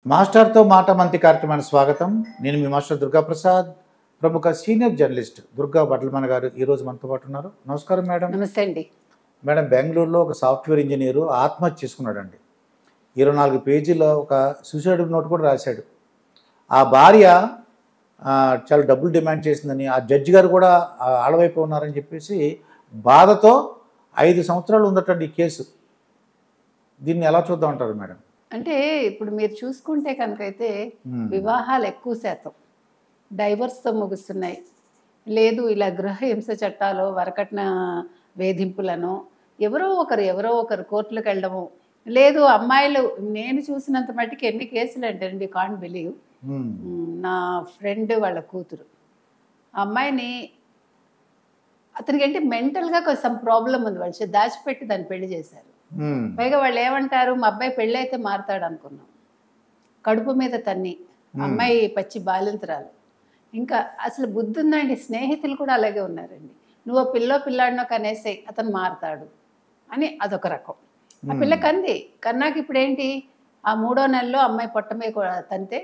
మాస్టర్తో మాట మంతి కార్యక్రమానికి స్వాగతం. నేను మీ మాస్టర్ దుర్గాప్రసాద్, ప్రముఖ సీనియర్ జర్నలిస్ట్ దుర్గా బట్లమణ గారు ఈరోజు మనతో పాటు ఉన్నారు. నమస్కారం మేడం. నమస్తే అండి. మేడం, బెంగళూరులో ఒక సాఫ్ట్వేర్ ఇంజనీరు ఆత్మహత్య చేసుకున్నాడండి. 24 పేజీల ఒక సూసైడ్ నోట్ కూడా రాశాడు. ఆ భార్య చాలా డబ్బులు డిమాండ్ చేసిందని, ఆ జడ్జి గారు కూడా ఆడవైపు ఉన్నారని చెప్పేసి బాధతో 5 సంవత్సరాలు ఉందటండి ఈ కేసు. దీన్ని ఎలా చూద్దాం అంటారు మేడం? అంటే ఇప్పుడు మీరు చూసుకుంటే కనుకైతే వివాహాలు ఎక్కువ శాతం డైవర్స్తో ముగుస్తున్నాయి. లేదు ఇలా గృహహింస చట్టాలు, వరకట్న వేధింపులను ఎవరో ఒకరు కోర్టులకు వెళ్ళడము. లేదు అమ్మాయిలు, నేను చూసినంత మట్టికి ఎన్ని కేసులు అంటే అండి, కాంట్ బిలీవ్. నా ఫ్రెండ్ వాళ్ళ కూతురు ఆ అమ్మాయిని, అతనికి ఏంటి మెంటల్గా కొంచెం ప్రాబ్లం ఉంది, వాళ్ళు దాచిపెట్టి దాన్ని పెళ్లి చేశారు. పైగా వాళ్ళు ఏమంటారు, మా అబ్బాయి పెళ్ళి అయితే మారుతాడు అనుకున్నాం. కడుపు మీద తన్ని, అమ్మాయి పచ్చి బాలింతరాలు. ఇంకా అసలు బుద్ధి ఉందండి. స్నేహితులు కూడా అలాగే ఉన్నారండి. నువ్వు పిల్లాడినో కనేసే అతను మారుతాడు అని అదొక రకం. ఆ పిల్ల కన్నాక ఇప్పుడు ఏంటి, ఆ 3వ నెలలో అమ్మాయి పొట్ట మీద తంతే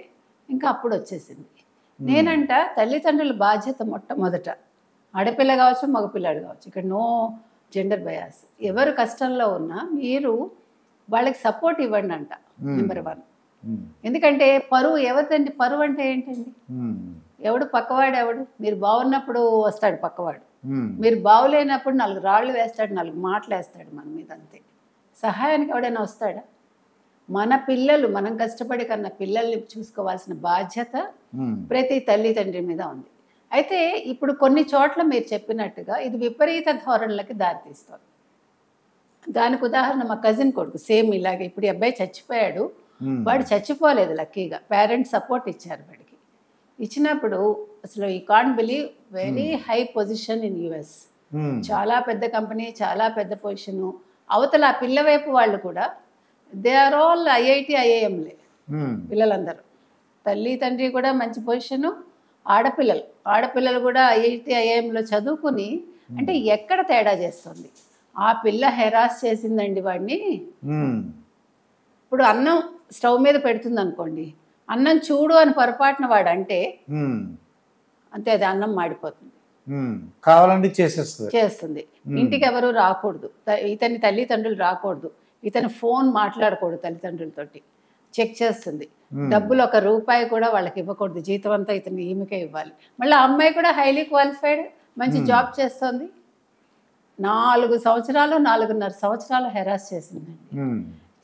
ఇంకా అప్పుడు వచ్చేసింది. నేనంట తల్లిదండ్రుల బాధ్యత మొట్టమొదట, ఆడపిల్ల కావచ్చు మగపిల్లాడు కావచ్చు, ఇక్కడ నో జెండర్ బయాస్. ఎవరు కష్టంలో ఉన్నా మీరు వాళ్ళకి సపోర్ట్ ఇవ్వండి అంట, నెంబర్ 1. ఎందుకంటే పరువు ఎవరిదండి? పరువు అంటే ఏంటండి? ఎవడు పక్కవాడు, ఎవడు మీరు బాగున్నప్పుడు వస్తాడు పక్కవాడు, మీరు బాగులేనప్పుడు 4 రాళ్ళు వేస్తాడు, 4 మాటలు వేస్తాడు మన మీద, అంతే. సహాయానికి ఎవడైనా వస్తాడా? మన పిల్లలు, మనం కష్టపడి కన్నా పిల్లల్ని చూసుకోవాల్సిన బాధ్యత ప్రతి తల్లిదండ్రి మీద ఉంది. అయితే ఇప్పుడు కొన్ని చోట్ల మీరు చెప్పినట్టుగా ఇది విపరీత ధోరణులకి దారితీస్తుంది. దానికి ఉదాహరణ మా కజిన్ కొడుకు సేమ్ ఇలాగే. ఇప్పుడు ఈ అబ్బాయి చచ్చిపోయాడు, వాడు చచ్చిపోలేదు, లక్కీగా పేరెంట్స్ సపోర్ట్ ఇచ్చారు వాడికి. ఇచ్చినప్పుడు అసలు ఈ can't believe, very high position in US, చాలా పెద్ద కంపెనీ, చాలా పెద్ద పొజిషను. అవతల ఆ పిల్ల వైపు వాళ్ళు కూడా దే ఆర్ ఆల్ ఐఐటి ఐఐఎంలే పిల్లలందరూ. తల్లి తండ్రి కూడా మంచి పొజిషను, ఆడపిల్లలు కూడా ఐఐటి ఐఐఎంలో చదువుకుని, అంటే ఎక్కడ తేడా చేస్తుంది? ఆ పిల్ల హెరాస్ చేసిందండి వాడిని. ఇప్పుడు అన్నం స్టవ్ మీద పెడుతుంది అనుకోండి, అన్నం చూడు అని పొరపాటున వాడు అంటే అంతే, అది అన్నం మాడిపోతుంది, కావాలంటే చేస్తుంది. ఇంటికి ఎవరు రాకూడదు, ఇతని తల్లిదండ్రులు రాకూడదు, ఇతని ఫోన్ మాట్లాడకూడదు తల్లిదండ్రులతోటి, చెక్ చేస్తుంది. డబ్బులు 1 రూపాయి కూడా వాళ్ళకి ఇవ్వకూడదు, జీతం అంతా ఇతను ఈమెకే ఇవ్వాలి. మళ్ళీ ఆ అమ్మాయి కూడా హైలీ క్వాలిఫైడ్, మంచి జాబ్ చేస్తుంది. 4 సంవత్సరాలు 4.5 సంవత్సరాలు హెరాస్ చేసిందండి.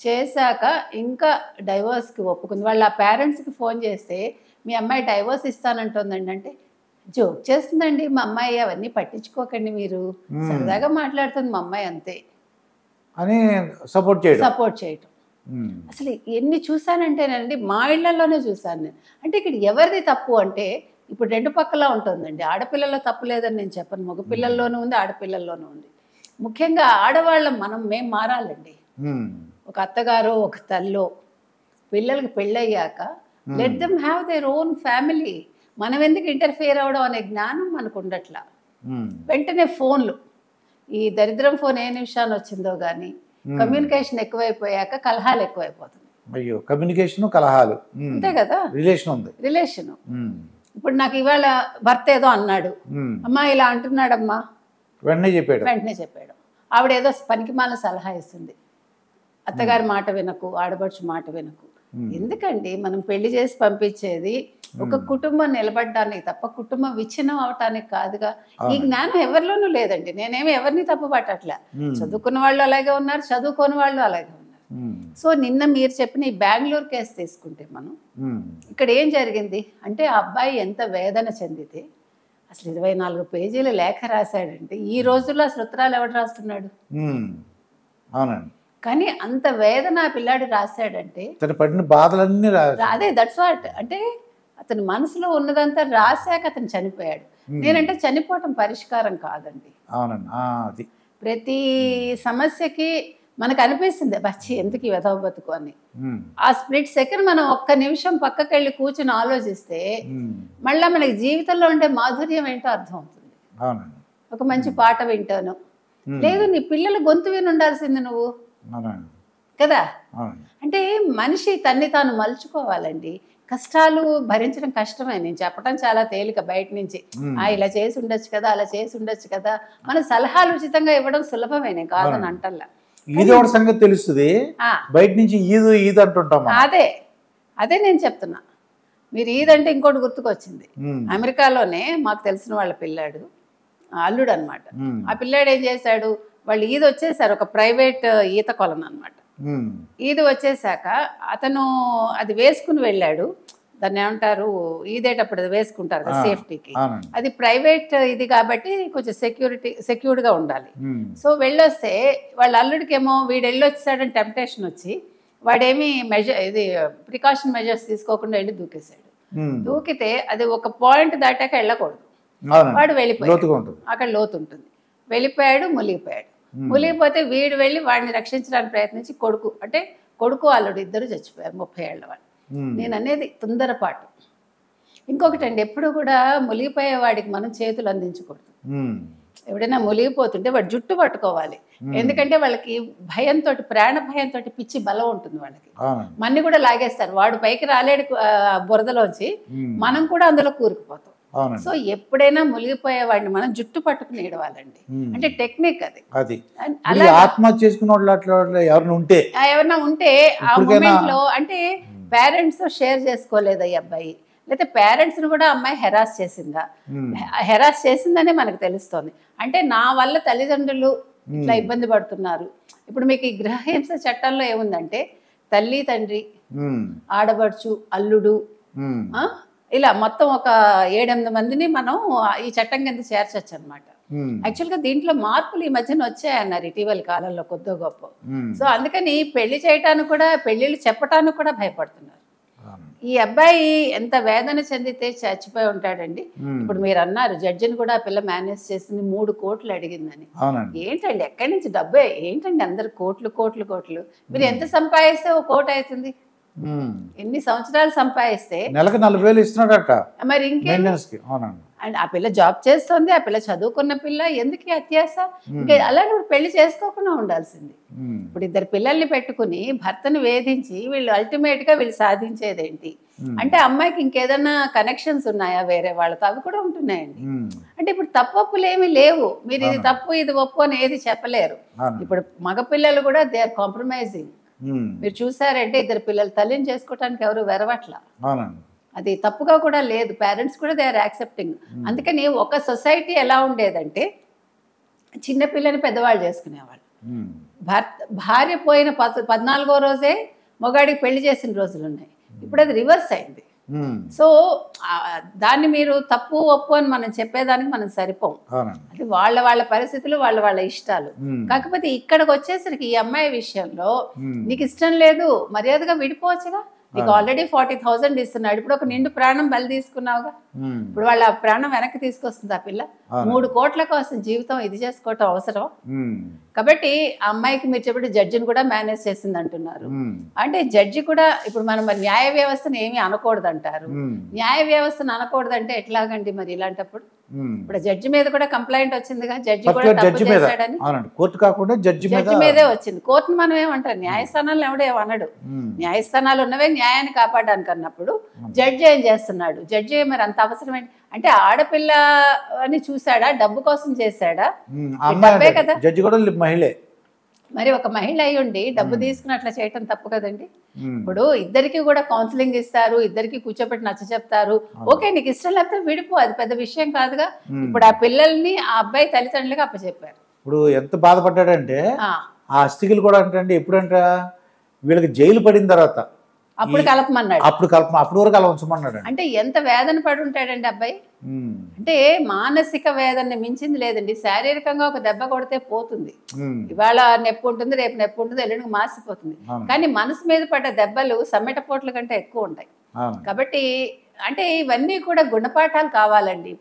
చేశాక ఇంకా డైవర్స్కి ఒప్పుకుంది. వాళ్ళ ఆ పేరెంట్స్కి ఫోన్ చేస్తే మీ అమ్మాయి డైవర్స్ ఇస్తానంటుందండి. అంటే జోక్ చేస్తుందండి మా అమ్మాయి, అవన్నీ పట్టించుకోకండి మీరు, సరదాగా మాట్లాడుతుంది మా అమ్మాయి, అంతే అని సపోర్ట్ చేయటం. అసలు ఎన్ని చూశానంటేనండి, మా ఇళ్లలోనే చూశాను నేను. అంటే ఇక్కడ ఎవరిది తప్పు అంటే, ఇప్పుడు 2 పక్కలా ఉంటుందండి. ఆడపిల్లల్లో తప్పు లేదని నేను చెప్పను, మగపిల్లల్లోనూ ఉంది, ఆడపిల్లల్లోనూ ఉంది. ముఖ్యంగా ఆడవాళ్ళం మేము మారాలండి. ఒక అత్తగారో ఒక తల్లో పిల్లలకి పెళ్ళయ్యాక let them have their own family. మనం ఎందుకు ఇంటర్ఫియర్ అవ్వడం అనే జ్ఞానం మనకు ఉండట్లా. వెంటనే ఫోన్లు, ఈ దరిద్రం ఫోన్ ఏ నిమిషాన్ని వచ్చిందో కానీ, కమ్యూనికేషన్ ఎక్కువైపోయాక కలహాలు ఎక్కువైపోతుంది. అయ్యో, కమ్యూనికేషన్ కలహాలు, అంతే కదా. రిలేషన్ ఇప్పుడు నాకు ఇవాళ భర్త ఏదో అన్నాడు, అమ్మా ఇలా అంటున్నాడమ్మా, వెంటనే చెప్పాడు. ఆవిడ ఏదో పనికిమాల సలహా ఇస్తుంది, అత్తగారి మాట వినకు, ఆడబడుచు మాట వినకు. ఎందుకండి మనం పెళ్లి చేసి పంపించేది ఒక కుటుంబం నిలబడడానికి తప్ప కుటుంబం విచ్ఛిన్నం అవటానికి కాదుగా. ఈ జ్ఞానం ఎవరిలోనూ లేదండి. నేనేమి ఎవరిని తప్పు పట్టట్లే, చదువుకున్న వాళ్ళు అలాగే ఉన్నారు, చదువుకోని వాళ్ళు అలాగే ఉన్నారు. సో నిన్న మీరు చెప్పిన ఈ బెంగళూరు కేసు తీసుకుంటే మనం, ఇక్కడ ఏం జరిగింది అంటే, ఆ అబ్బాయి ఎంత వేదన చెందితే అసలు 24 పేజీల లేఖ రాశాడంటే, ఈ రోజుల్లో అసలు ఉత్తరాలు ఎవడు రాస్తున్నాడు? అవునండి. కానీ అంత వేదన ఆ పిల్లాడు రాశాడంటే, పడిన బాధలన్నీ అదే దట్స్ వాట్. అంటే అతని మనసులో ఉన్నదంతా రాశాక అతను చనిపోయాడు. నేనంటే చనిపోవటం పరిష్కారం కాదండి. అవునండి. ప్రతి సమస్యకి మనకు అనిపిస్తుంది, బచ్చి ఎందుకు ఈ వెధవ బతుకు అని. ఆ స్ప్లిట్ సెకండ్ మనం 1 నిమిషం పక్కకి వెళ్ళి కూర్చుని ఆలోచిస్తే మళ్ళీ మనకి జీవితంలో ఉండే మాధుర్యం ఏంటో అర్థం అవుతుంది. ఒక మంచి పాట వింటాను, లేదు నీ పిల్లల గొంతు విని ఉండాల్సింది నువ్వు. కదా. అవును. అంటే మనిషి తన్ని తాను మలుచుకోవాలండి. కష్టాలు భరించడం కష్టమే, నేను చెప్పడం చాలా తేలిక బయట నుంచి. ఇలా చేసి ఉండొచ్చు కదా, అలా చేసి ఉండొచ్చు కదా, మన సలహాలు ఉచితంగా ఇవ్వడం సులభమే, నేను కాదని అంటల్లా. ఈది ఒకటి సంగతి తెలుస్తుంది, బయట నుంచి ఈదు అంటుంటాం. అదే నేను చెప్తున్నా. మీరు ఈదంటే ఇంకోటి గుర్తుకొచ్చింది. అమెరికాలోనే మాకు తెలిసిన వాళ్ళ పిల్లాడు, అల్లుడు అనమాట. ఆ పిల్లాడు ఏం చేశాడు, వాళ్ళు ఈది వచ్చేసారు, ఒక ప్రైవేట్ ఈత కొలను అనమాట. ఈది వచ్చేసాక అతను అది వేసుకుని వెళ్ళాడు. దాన్ని ఏమంటారు, ఈదేటప్పుడు అది వేసుకుంటారు కదా సేఫ్టీకి. అది ప్రైవేట్ ఇది కాబట్టి కొంచెం సెక్యూర్డ్గా ఉండాలి. సో వెళ్ళొస్తే వాళ్ళ అల్లుడికేమో వీడు వెళ్ళొచ్చాడని టెంప్టేషన్ వచ్చి వాడేమి ప్రికాషన్ మెజర్స్ తీసుకోకుండా వెళ్ళి దూకేశాడు. దూకితే అది ఒక పాయింట్ దాటాక వెళ్ళకూడదు, వాడు వెళ్ళిపోయాడు. అక్కడ లోతు ఉంటుంది, వెళ్ళిపోయాడు, మునిగిపోయాడు. మునిగిపోతే వీడు వెళ్ళి వాడిని రక్షించడానికి ప్రయత్నించి కొడుకు అల్లుడు ఇద్దరు చచ్చిపోయారు, 30 ఏళ్ల వాళ్ళు. నేను అనేది తొందరపాటు. ఇంకొకటి అండి, ఎప్పుడు కూడా మునిగిపోయే వాడికి మనం చేతులు అందించకూడదు. ఎవడైనా మునిగిపోతుంటే వాడు జుట్టు పట్టుకోవాలి. ఎందుకంటే వాళ్ళకి భయంతో, ప్రాణ భయంతో పిచ్చి బలం ఉంటుంది వాళ్ళకి. మన్ని కూడా లాగేస్తారు, వాడు పైకి రాలేడు బురదలోంచి, మనం కూడా అందులో కూరుకుపోతాం. సో ఎప్పుడైనా మునిగిపోయే వాడిని మనం జుట్టు పట్టుకుని ఏడవాలండి. అంటే టెక్నిక్ అది. ఆత్మహత్య చేసుకున్న వాళ్ళు ఎవరైనా ఉంటే ఆ మూమెంట్ లో, అంటే పేరెంట్స్ షేర్ చేసుకోలేదు ఈ అబ్బాయి, లేకపోతే పేరెంట్స్ని కూడా అమ్మాయి హెరాస్ చేసిందా, హెరాస్ చేసిందనే మనకు తెలుస్తోంది. అంటే నా వల్ల తల్లిదండ్రులు ఇట్లా ఇబ్బంది పడుతున్నారు. ఇప్పుడు మీకు ఈ గృహహింస చట్టంలో ఏముందంటే, తల్లి, తండ్రి, ఆడబడుచు, అల్లుడు, ఇలా మొత్తం ఒక 7-8 మందిని మనం ఈ చట్టం కింద చేర్చచ్చు అనమాట. యాక్చువల్గా దీంట్లో మార్పులు ఈ మధ్యన వచ్చాయన్నారు ఇటీవల కాలంలో కొద్దో గొప్ప. సో అందుకని పెళ్లి చేయటానికి కూడా, పెళ్లిళ్ళు చెప్పటానికి కూడా భయపడుతున్నారు. ఈ అబ్బాయి ఎంత వేదన చెందితే చచ్చిపోయి ఉంటాడండి. ఇప్పుడు మీరు అన్నారు జడ్జిని కూడా ఆ పిల్ల మేనేజ్ చేసింది 3 కోట్లు అడిగిందని. ఏంటండి, ఎక్కడి నుంచి డబ్బే ఏంటండి, అందరు కోట్లు. మీరు ఎంత సంపాదిస్తే 1 కోటి అవుతుంది, ఎన్ని సంవత్సరాలు సంపాదిస్తే నెలకు 40,000 ఇస్తున్నాడట. మరి ఇంకేం, అండ్ ఆ పిల్ల జాబ్ చేస్తుంది, ఆ పిల్ల చదువుకున్న పిల్ల, ఎందుకు అత్యాస? ఇంకా అలా నువ్వు పెళ్లి చేసుకోకుండా ఉండాల్సింది. ఇప్పుడు 2 పిల్లల్ని పెట్టుకుని భర్తను వేధించి వీళ్ళు అల్టిమేట్ గా వీళ్ళు సాధించేదేంటి అంటే, అమ్మాయికి ఇంకేదన్నా కనెక్షన్స్ ఉన్నాయా వేరే వాళ్ళతో, అవి కూడా ఉంటున్నాయండి. అంటే ఇప్పుడు తప్పొప్పులు ఏమీ లేవు, మీరు ఇది తప్పు ఇది ఒప్పు అని ఏది చెప్పలేరు. ఇప్పుడు మగపిల్లలు కూడా దే ఆర్ కాంప్రమైజింగ్. మీరు చూసారంటే 2 పిల్లలు తల్లిని చేసుకోవటానికి ఎవరు వెరవట్ల, అది తప్పుగా కూడా లేదు, పేరెంట్స్ కూడా దే ఆర్ యాక్సెప్టింగ్. అందుకని ఒక సొసైటీ ఎలా ఉండేదంటే, చిన్నపిల్లని పెద్దవాళ్ళు చేసుకునేవాళ్ళు. భార్య పోయిన 14వ రోజే మగాడికి పెళ్లి చేసిన రోజులు ఉన్నాయి. ఇప్పుడు అది రివర్స్ అయింది. సో దాన్ని మీరు తప్పు ఒప్పు అని మనం చెప్పేదానికి మనం సరిపోం. అది వాళ్ళ పరిస్థితులు, వాళ్ళ ఇష్టాలు. కాకపోతే ఇక్కడికి వచ్చేసరికి ఈ అమ్మాయి విషయంలో నీకు ఇష్టం లేదు, మర్యాదగా విడిపోవచ్చుగా. నీకు ఆల్రెడీ 40,000 ఇస్తున్నాడు, ఇప్పుడు ఒక నిండు ప్రాణం బలి తీసుకున్నావుగా, ఇప్పుడు వాళ్ళ ప్రాణం వెనక్కి తీసుకొస్తుంది ఆ పిల్ల. 3 కోట్ల కోసం జీవితం ఇది చేసుకోవటం అవసరం. కాబట్టి ఆ అమ్మాయికి మీరు చెప్పిన జడ్జిని కూడా మేనేజ్ చేసింది అంటున్నారు. అంటే జడ్జి కూడా ఇప్పుడు మనం మరి న్యాయ వ్యవస్థను ఏమీ అనకూడదు అంటారు. న్యాయ వ్యవస్థను అనకూడదంటే ఎట్లాగండి మరి ఇలాంటప్పుడు? ఇప్పుడు జడ్జి మీద కూడా కంప్లైంట్ వచ్చిందిగా, జడ్జి కూడా తప్పు చేశాడని. కోర్టు కాకుండా జడ్జి మీదే వచ్చింది. కోర్టును మనం ఏమంటారు, న్యాయస్థానాలు ఎవడేమనడు. న్యాయస్థానాలు ఉన్నవే న్యాయాన్ని కాపాడడానికి అన్నప్పుడు జడ్జి ఏం చేస్తున్నాడు? జడ్జి మరి అంత అవసరం ఏంటి? అంటే ఆడపిల్ల అని చూసాడా, డబ్బు కోసం చేశాడా? డబ్బే కదా. జడ్జి కూడా మహిళే. మరి ఒక మహిళ అయి ఉండి డబ్బు తీసుకుని అట్లా చేయటం తప్పు కదండి. ఇప్పుడు ఇద్దరికి కూడా కౌన్సిలింగ్ ఇస్తారు, ఇద్దరికి కూర్చోబెట్టి నచ్చ చెప్తారు. ఓకే, నీకు ఇష్టం లేకపోతే విడిపో, అది పెద్ద విషయం కాదుగా. ఇప్పుడు ఆ పిల్లల్ని ఆ అబ్బాయి తల్లిదండ్రులుగా అప్పచెప్పారు. ఇప్పుడు ఎంత బాధపడ్డాడంటే ఆ అస్థికులు కూడా అంటే ఎప్పుడంట వీళ్ళకి జైలు పడిన తర్వాత అప్పుడు కలపమన్నాడు, అప్పుడు వరకు అలా ఉంచమన్నాడు. అంటే ఎంత వేదన పడి ఉంటాడండి అబ్బాయి. అంటే మానసిక వేదన మించింది లేదండి. శారీరకంగా ఒక దెబ్బ కొడితే పోతుంది, ఇవాళ నొప్పి ఉంటుంది, రేపు నొప్పి ఉంటుంది, ఎల్లుండికి మాసిపోతుంది. కానీ మనసు మీద పడ్డ దెబ్బలు సమ్మెట పోట్ల కంటే ఎక్కువ ఉంటాయి. కాబట్టి అంటే ఇవన్నీ కూడా గుణపాఠాలు కావాలండి.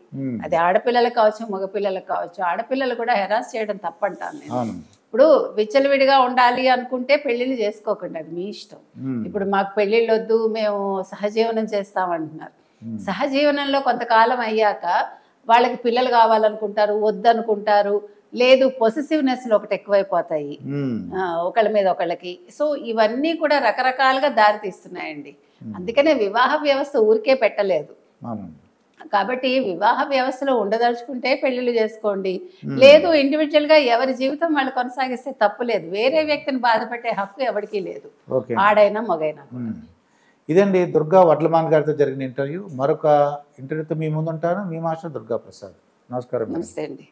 అది ఆడపిల్లలకు కావచ్చు, మగపిల్లలకు కావచ్చు. ఆడపిల్లలు కూడా హెరాస్ చేయడం తప్పంటాను నేను. ఇప్పుడు విచ్చలవిడిగా ఉండాలి అనుకుంటే పెళ్ళిళ్ళు చేసుకోకండి, అది మీ ఇష్టం. ఇప్పుడు మాకు పెళ్ళిళ్ళు వద్దు, మేము సహజీవనం చేస్తామంటున్నారు. సహజీవనంలో కొంతకాలం అయ్యాక వాళ్ళకి పిల్లలు కావాలనుకుంటారు, వద్దనుకుంటారు. లేదు పొసెసివ్నెస్లు ఒకటి ఎక్కువైపోతాయి ఉమ్, ఒకళ్ళ మీద ఒకళ్ళకి. సో ఇవన్నీ కూడా రకరకాలుగా దారి తీస్తున్నాయండి. అందుకనే వివాహ వ్యవస్థ ఊరికే పెట్టలేదు. అవునండి. కాబట్టి వివాహ వ్యవస్థలో ఉండదలుచుకుంటే పెళ్ళిళ్ళు చేసుకోండి, లేదు ఇండివిజువల్గా ఎవరి జీవితం వాళ్ళు కొనసాగిస్తే తప్పులేదు. వేరే వ్యక్తిని బాధపెట్టే హక్కు ఎవరికీ లేదు, ఓకే. ఆడైనా మగైనా. ఉమ్. ఇదండి దుర్గా వడ్లమాన్ గారితో జరిగిన ఇంటర్వ్యూ. మరొక ఇంటర్వ్యూతో మీ ముందు ఉంటాను. మీ మాస్టర్ దుర్గా ప్రసాద్. నమస్కారం మేడం. నమస్తే అండి.